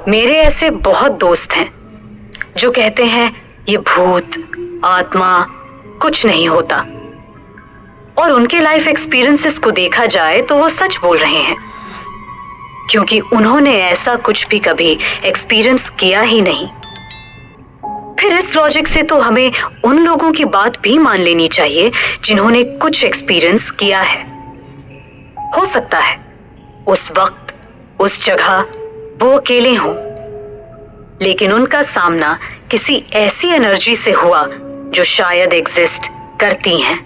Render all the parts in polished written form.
मेरे ऐसे बहुत दोस्त हैं जो कहते हैं ये भूत आत्मा कुछ नहीं होता, और उनके लाइफ एक्सपीरियंसेस को देखा जाए तो वो सच बोल रहे हैं, क्योंकि उन्होंने ऐसा कुछ भी कभी एक्सपीरियंस किया ही नहीं। फिर इस लॉजिक से तो हमें उन लोगों की बात भी मान लेनी चाहिए जिन्होंने कुछ एक्सपीरियंस किया है। हो सकता है उस वक्त उस जगह वो अकेले हों, लेकिन उनका सामना किसी ऐसी एनर्जी से हुआ जो शायद एग्जिस्ट करती हैं,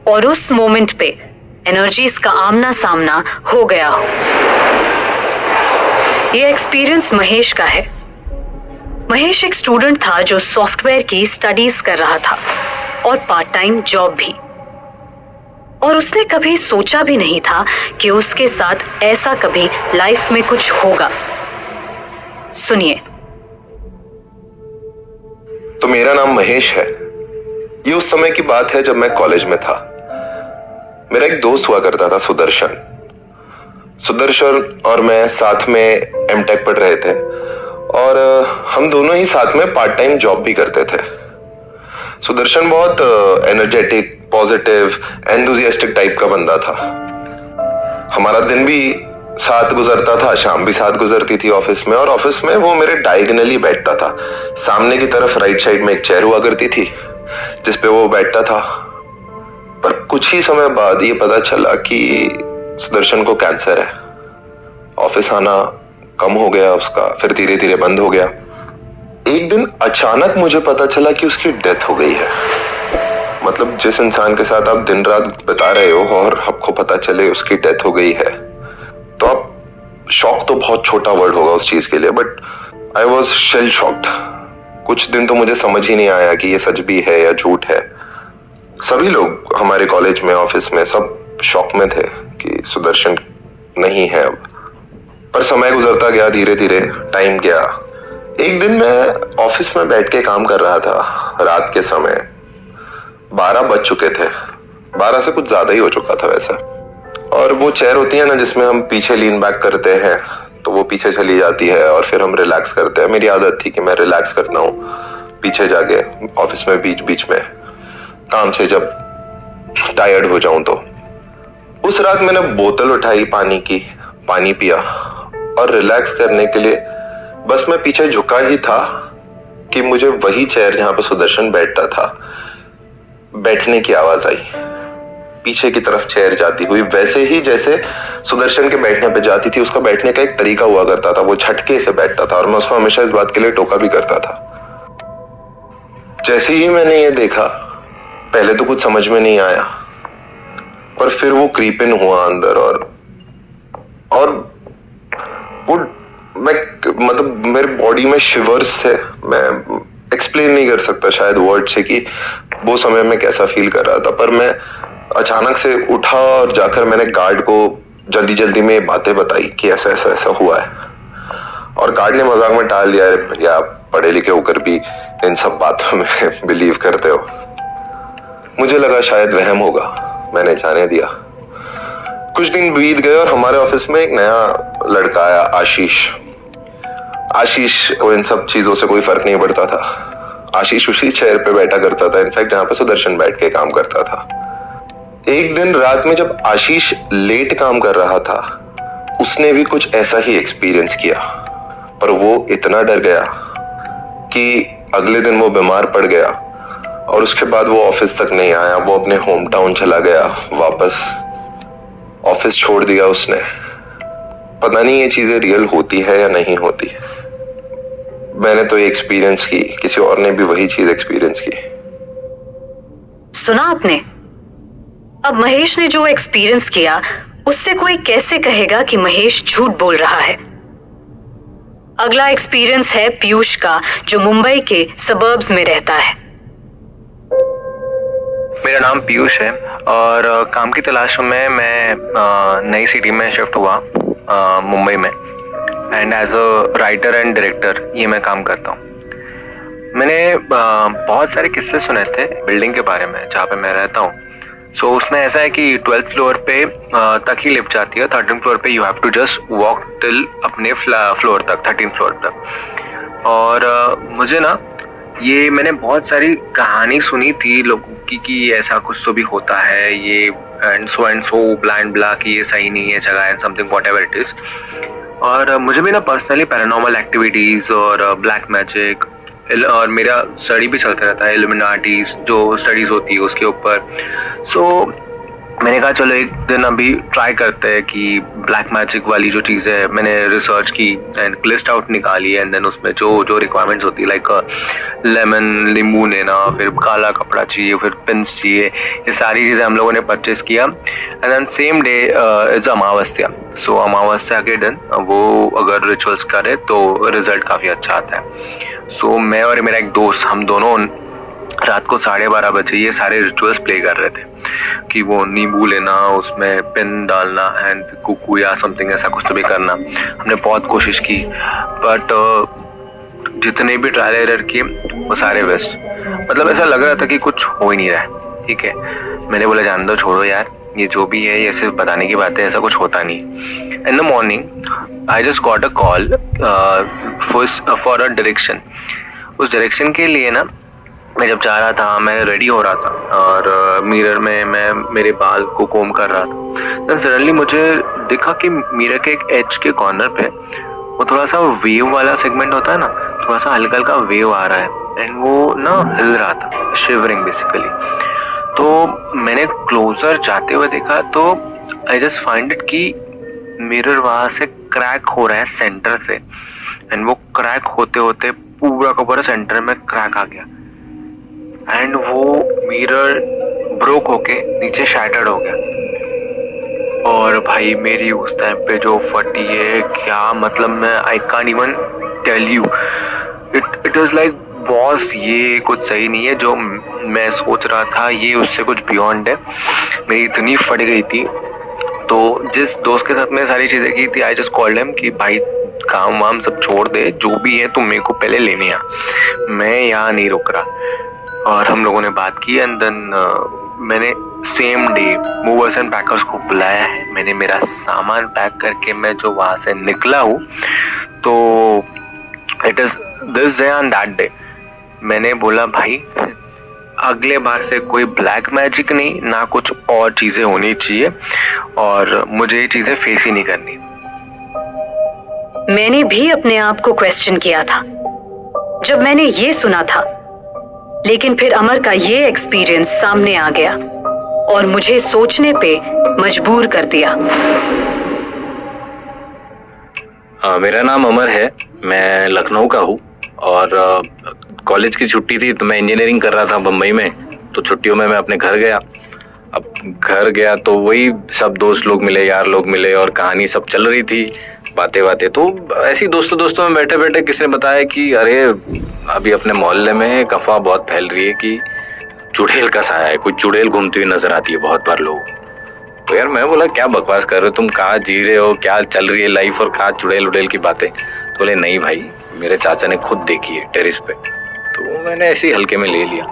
और उस मोमेंट पे एनर्जीज का आमना सामना हो गया हो। ये एक्सपीरियंस महेश का है। महेश एक स्टूडेंट था जो सॉफ्टवेयर की स्टडीज कर रहा था और पार्ट टाइम जॉब भी, और उसने कभी सोचा भी नहीं था कि उसके साथ ऐसा कभी लाइफ में कुछ होगा। सुनिए। तो मेरा नाम महेश है। ये उस समय की बात है जब मैं कॉलेज में था। मेरा एक दोस्त हुआ करता था सुदर्शन और मैं साथ में एमटेक पढ़ रहे थे, और हम दोनों ही साथ में पार्ट टाइम जॉब भी करते थे। सुदर्शन बहुत एनर्जेटिक, पॉजिटिव, एंथुसियास्टिक टाइप का बंदा था। हमारा दिन भी साथ गुजरता था, शाम भी साथ गुजरती थी ऑफिस में, और ऑफिस में वो मेरे डायगोनली बैठता था। सामने की तरफ राइट साइड में एक चेयर हुआ करती थी जिसपे वो बैठता था। पर कुछ ही समय बाद ये पता चला कि सुदर्शन को कैंसर है। ऑफिस आना कम हो गया उसका, फिर धीरे धीरे बंद हो गया। एक दिन अचानक मुझे पता चला कि उसकी डेथ हो गई है। मतलब जिस इंसान के साथ आप दिन रात बिता रहे हो और आपको पता चले उसकी डेथ हो गई है, तो आप शॉक तो बहुत छोटा वर्ड होगा उस चीज के लिए, but I was shell shocked. कुछ दिन तो मुझे समझ ही नहीं आया कि ये सच भी है या झूठ है। सभी लोग हमारे कॉलेज में, ऑफिस में, सब शॉक में थे कि सुदर्शन नहीं है अब। पर समय गुजरता गया, धीरे धीरे टाइम गया। एक दिन मैं ऑफिस में बैठ के काम कर रहा था, रात के समय 12 बज चुके थे। 12 से कुछ ज्यादा ही हो चुका था वैसे। और वो चेयर होती है ना जिसमें हम पीछे लीन बैक करते हैं, तो वो पीछे चली जाती है और फिर हम रिलैक्स करते हैं। मेरी आदत थी कि मैं रिलैक्स करता हूँ पीछे जाके ऑफिस में, बीच बीच में काम से जब टायर्ड हो जाऊं तो। उस रात मैंने बोतल उठाई पानी की, पानी पिया, और रिलैक्स करने के लिए बस मैं पीछे झुका ही था कि मुझे वही चेयर जहां पर सुदर्शन बैठता था, बैठने की आवाज आई। पीछे की तरफ चेयर जाती हुई, वैसे ही जैसे सुदर्शन के बैठने पे जाती थी। उसका बैठने का एक तरीका हुआ करता था, वो झटके से बैठता था, और मैं उसको हमेशा इस बात के लिए टोका भी करता था। जैसे ही मैंने ये देखा, पहले तो कुछ समझ में नहीं आया, पर फिर वो क्रीप इन हुआ अंदर, और वो मतलब मेरे बॉडी में शिवर्स थे। मैं एक्सप्लेन नहीं कर सकता शायद वर्ड से कि वो समय में कैसा फील कर रहा था। पर मैं अचानक से उठा और जाकर मैंने गार्ड को जल्दी जल्दी में बातें बताई कि ऐसा ऐसा ऐसा हुआ है, और गार्ड ने मजाक में टाल दिया, या आप पढ़े लिखे होकर भी इन सब बातों में बिलीव करते हो। मुझे लगा शायद वहम होगा, मैंने जाने दिया। कुछ दिन बीत गए और हमारे ऑफिस में एक नया लड़का आया, आशीष को इन सब चीजों से कोई फर्क नहीं पड़ता था। आशीष उसी चेयर पे बैठा करता था, इनफैक्ट जहां पे सुदर्शन बैठ के काम करता था। एक दिन रात में जब आशीष लेट काम कर रहा था, उसने भी कुछ ऐसा ही एक्सपीरियंस किया, पर वो इतना डर गया कि अगले दिन वो बीमार पड़ गया, और उसके बाद वो ऑफिस तक नहीं आया। वो अपने होम टाउन चला गया, वापस ऑफिस छोड़ दिया उसने। पता नहीं ये चीजें रियल होती है या नहीं होती। मैंने तो ये एक्सपीरियंस की, किसी और ने भी वही चीज एक्सपीरियंस की। सुना आपने? अब महेश ने जो एक्सपीरियंस किया, उससे कोई कैसे कहेगा कि महेश झूठ बोल रहा है। अगला एक्सपीरियंस है पीयूष का, जो मुंबई के सबर्ब्स में रहता है। मेरा नाम पीयूष है, और काम की तलाश में मैं नई सिटी में शिफ्ट हुआ, मुंबई में, and as a writer and director ये मैं काम करता हूँ। मैंने बहुत सारे किस्से सुने थे बिल्डिंग के बारे में जहाँ पे मैं रहता हूँ। सो उसमें ऐसा है कि 12th फ्लोर पे तक ही लिफ्ट जाती है, 13th फ्लोर पे you have to just walk till अपने फ्लोर तक, 13th फ्लोर तक। और मुझे ना ये मैंने बहुत सारी कहानी सुनी थी लोगों की कि ऐसा कुछ तो भी होता है, ये एंड सो ब्लाइंड ब्ला कि ये सही नहीं है जगह and something what ever it is. और मुझे भी ना पर्सनली पैरानॉर्मल एक्टिविटीज़ और ब्लैक मैजिक और मेरा स्टडी भी चलता रहता है, इल्यूमिनाटीज जो स्टडीज़ होती है उसके ऊपर। सो मैंने कहा चलो एक दिन अभी ट्राई करते हैं कि ब्लैक मैजिक वाली जो चीज़ है, मैंने रिसर्च की एंड लिस्ट आउट निकाली एंड देन उसमें जो रिक्वायरमेंट्स होती है लाइक लेमन, नींबू लेना, फिर काला कपड़ा चाहिए, फिर पिंस चाहिए, ये सारी चीज़ें हम लोगों ने परचेस किया। And then same day is अमावस्या। सो अमावस्या के दिन वो अगर रिचुअल्स करे तो रिजल्ट काफ़ी अच्छा आता है। सो मैं और मेरा एक दोस्त, हम दोनों रात को 12:30 बजे ये सारे रिचुअल्स प्ले कर रहे थे कि वो नींबू लेना, उसमें पिन डालना एंड कुकू या समथिंग ऐसा कुछ तो भी करना। हमने बहुत कोशिश की बट जितने भी ट्रायल एरर किए वो सारे वेस्ट। मतलब ऐसा लग रहा था कि कुछ हो ही नहीं रहा है। ठीक है, मैंने बोला जान दो, छोड़ो यार, ये जो भी है ये सिर्फ बताने की बात है, ऐसा कुछ होता नहीं। In the morning I just got a call for a direction. उस डायरेक्शन के लिए ना मैं जब जा रहा था, मैं रेडी हो रहा था और मिरर में मैं मेरे बाल को कोम कर रहा था। तो सडनली मुझे दिखा कि मिरर के एक एज के कॉर्नर पे वो थोड़ा सा वेव वाला सेगमेंट होता है ना, थोड़ा सा हल्का हल्का वेव आ रहा है एंड वो ना हिल रहा था, शिवरिंग बेसिकली। तो मैंने क्लोजर जाते हुए देखा तो आई जस्ट फाइंड इट कि मिरर वहाँ से क्रैक हो रहा है सेंटर से एंड वो क्रैक होते होते पूरा का पूरा सेंटर में क्रैक आ गया एंड वो मिरर ब्रोक होके नीचे शैटर्ड हो गया। और भाई मेरी उस टाइम पे जो फटी है क्या, मतलब मैं I can't even tell you, it is like boss ये कुछ सही नहीं है, जो मैं सोच रहा था ये उससे कुछ बियॉन्ड है। मेरी इतनी फट गई थी। तो जिस दोस्त के साथ मैं सारी चीज़ें की थी, आई जस्ट कॉल्ड हिम कि भाई काम वाम सब छोड़ दे, जो भी है तुम मेरे को पहले लेने आ, मैं यहाँ नहीं रुक रहा। और हम लोगों ने बात की एंड देन मैंने same day movers and packers को बुलाया है। मैंने मेरा सामान पैक करके मैं जो वहाँ से निकला हूँ, तो it is this day and that day. मैंने बोला भाई अगले बार से कोई ब्लैक मैजिक नहीं, ना कुछ और चीज़ें होनी चाहिए और मुझे ये चीज़ें फेस ही नहीं करनी। मैंने भी अपने आप को क्वेश्चन किया था जब मैंने ये सुना था, लेकिन फिर अमर का ये एक्सपीरियंस सामने आ गया और मुझे सोचने पे मजबूर कर दिया। मेरा नाम अमर है, मैं लखनऊ का हूँ और कॉलेज की छुट्टी थी तो मैं इंजीनियरिंग कर रहा था बम्बई में। तो छुट्टियों में मैं अपने घर गया। अब घर गया तो वही सब दोस्त लोग मिले, यार लोग मिले और कहानी सब चल रही थी, बातें। तो ऐसी दोस्तों में बैठे बैठे किसी ने बताया कि अरे अभी अपने मोहल्ले में एक अफवाह बहुत फैल रही है कि चुड़ैल का साया है, कोई चुड़ैल घूमती हुई नजर आती है बहुत बार लोगों को। तो यार मैं बोला क्या बकवास कर रहे हो तुम, कहाँ जी रहे हो, क्या चल रही है लाइफ और कहाँ चुड़ैल उड़ैल की बातें। तो बोले नहीं भाई, मेरे चाचा ने खुद देखी है टेरिस पे। तो मैंने ऐसे ही हल्के में ले लिया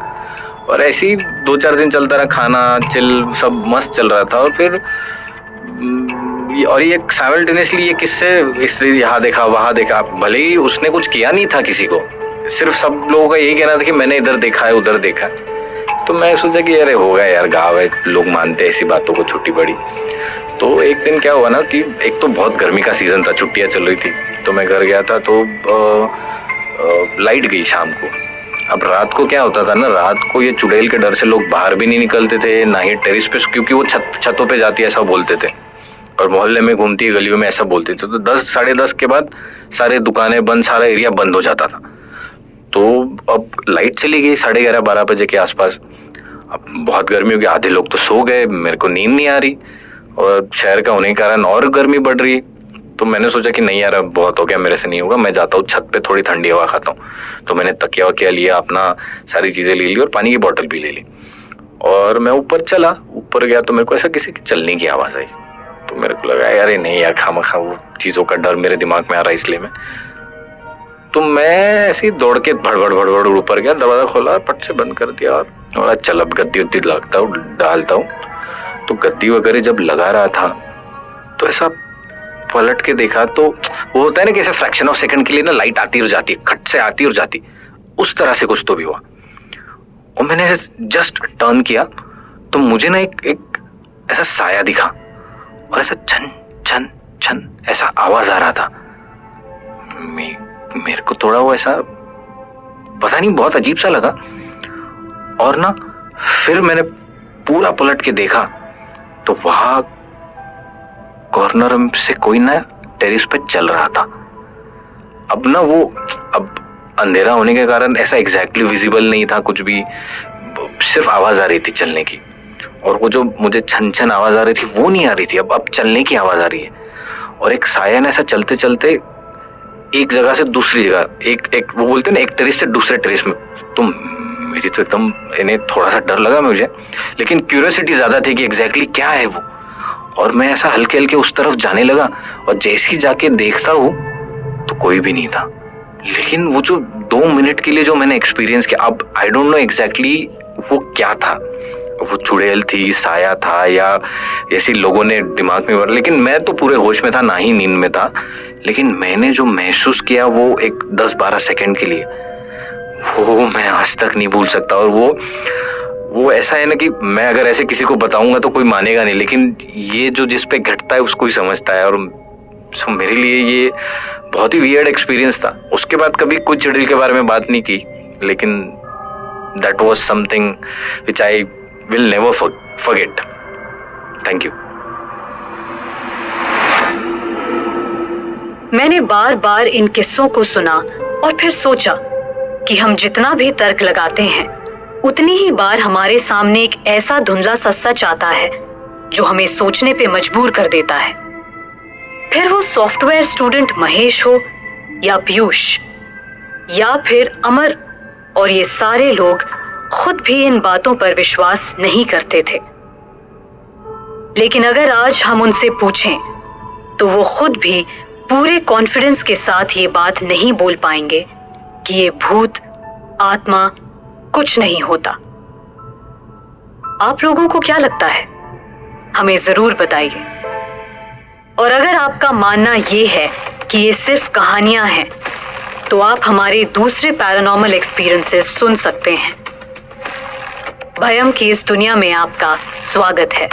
और ऐसे ही 2-4 दिन चलता रहा, खाना चिल सब मस्त चल रहा था। और फिर और ये साइमल्टेनियसली ये किससे इसने यहाँ देखा वहाँ देखा, भले ही उसने कुछ किया नहीं था किसी को, सिर्फ सब लोगों का यही कहना था कि मैंने इधर देखा है उधर देखा है। तो मैं सोचा कि अरे होगा यार, गाँव है लोग मानते हैं ऐसी बातों को, छुट्टी पड़ी। तो एक दिन क्या हुआ ना कि एक तो बहुत गर्मी का सीजन था, छुट्टियाँ चल रही थी, तो मैं घर गया था तो लाइट गई शाम को। अब रात को क्या होता था ना, रात को ये चुड़ैल के डर से लोग बाहर भी नहीं निकलते थे, ना ही टेरिस पे, क्योंकि वो छतों पे जाती है ऐसा बोलते थे और मोहल्ले में घूमती है गलियों में ऐसा बोलते थे। तो 10 साढ़े 10 के बाद सारे दुकानें बंद, सारा एरिया बंद हो जाता था। तो अब लाइट चली गई 11:30-12 बजे के आसपास। अब बहुत गर्मी हो गई, आधे लोग तो सो गए, मेरे को नींद नहीं आ रही और शहर का होने के कारण और गर्मी बढ़ रही। तो मैंने सोचा कि नहीं यार अब बहुत हो गया, मेरे से नहीं होगा, मैं जाता हूँ छत पे थोड़ी ठंडी हवा खाता हूँ। तो मैंने तकिया वकिया लिया, अपना सारी चीज़ें ले ली और पानी की बोतल भी ले ली और मैं ऊपर चला। ऊपर गया तो मेरे को ऐसा किसी की चलने की आवाज़ आई। तो मेरे को लगा यार नहीं यार, खामखा वो चीज़ों का डर मेरे दिमाग में आ रहा है, इसलिए तो मैं ऐसे ही दौड़ के भड़बड़ ऊपर गया, दरवाज़ा खोला और पट से बंद कर दिया और और चल अब गद्दी उद्दी लगता हूँ, डालता हूँ। तो गद्दी वगैरह जब लगा रहा था तो ऐसा पलट के देखा तो वो होता है ना कि ऐसे फ्रैक्शन ऑफ सेकंड के लिए ना लाइट आती और जाती, खट से आती और जाती, उस तरह से कुछ तो भी हुआ। और मैंने जस्ट टर्न किया तो मुझे ना एक ऐसा साया दिखा और ऐसा छन छन छन ऐसा आवाज आ रहा था। मेरे को थोड़ा वो ऐसा पता नहीं बहुत अजीब सा लगा। और ना फिर मैंने पूरा पलट के देखा तो वहां कॉर्नर से कोई ना टेरिस पे चल रहा था। अब ना वो अब अंधेरा होने के कारण ऐसा एग्जैक्टली विजिबल नहीं था कुछ भी, सिर्फ आवाज आ रही थी चलने की। और वो जो मुझे छन छन आवाज आ रही थी वो नहीं आ रही थी, अब चलने की आवाज आ रही है। और एक साया ने ऐसा चलते चलते एक जगह से दूसरी जगह, एक वो बोलते हैं ना एक टेरिस से दूसरे टेरिस में। तो मेरी तो एकदम इन्हें थोड़ा सा डर लगा मुझे, लेकिन क्यूरियोसिटी ज्यादा थी कि एग्जैक्टली क्या है वो। और मैं ऐसा हल्के हल्के उस तरफ जाने लगा और जैसे ही जाके देखता हूँ तो कोई भी नहीं था। लेकिन वो जो 2 मिनट के लिए जो मैंने एक्सपीरियंस किया, अब आई डोंट नो एग्जैक्टली वो क्या था, वो चुड़ैल थी, साया था, या ऐसी लोगों ने दिमाग में, लेकिन मैं तो पूरे होश में था, ना ही नींद में था। लेकिन मैंने जो महसूस किया वो एक 10-12 सेकंड के लिए, वो मैं आज तक नहीं भूल सकता। और वो ऐसा है ना कि मैं अगर ऐसे किसी को बताऊंगा तो कोई मानेगा नहीं, लेकिन ये जो जिस पे घटता है उसको ही समझता है। और सो मेरे लिए ये बहुत ही वियर्ड एक्सपीरियंस था। उसके बाद कभी कुछ चुड़ैल के बारे में बात नहीं की, लेकिन that was something which I will never forget. Thank you. मैंने बार बार इन किस्सों को सुना और फिर सोचा कि हम जितना भी तर्क लगाते हैं उतनी ही बार हमारे सामने एक ऐसा धुंधला सा सच आता है जो हमें सोचने पे मजबूर कर देता है। फिर वो सॉफ्टवेयर स्टूडेंट महेश हो या पीयूष या फिर अमर, और ये सारे लोग खुद भी इन बातों पर विश्वास नहीं करते थे। लेकिन अगर आज हम उनसे पूछें तो वो खुद भी पूरे कॉन्फिडेंस के साथ ये बात नहीं बोल पाएंगे कि ये भूत आत्मा कुछ नहीं होता। आप लोगों को क्या लगता है? हमें जरूर बताइए। और अगर आपका मानना ये है कि ये सिर्फ कहानियां हैं तो आप हमारे दूसरे पैरानॉर्मल एक्सपीरियंसेस सुन सकते हैं। भयम की इस दुनिया में आपका स्वागत है।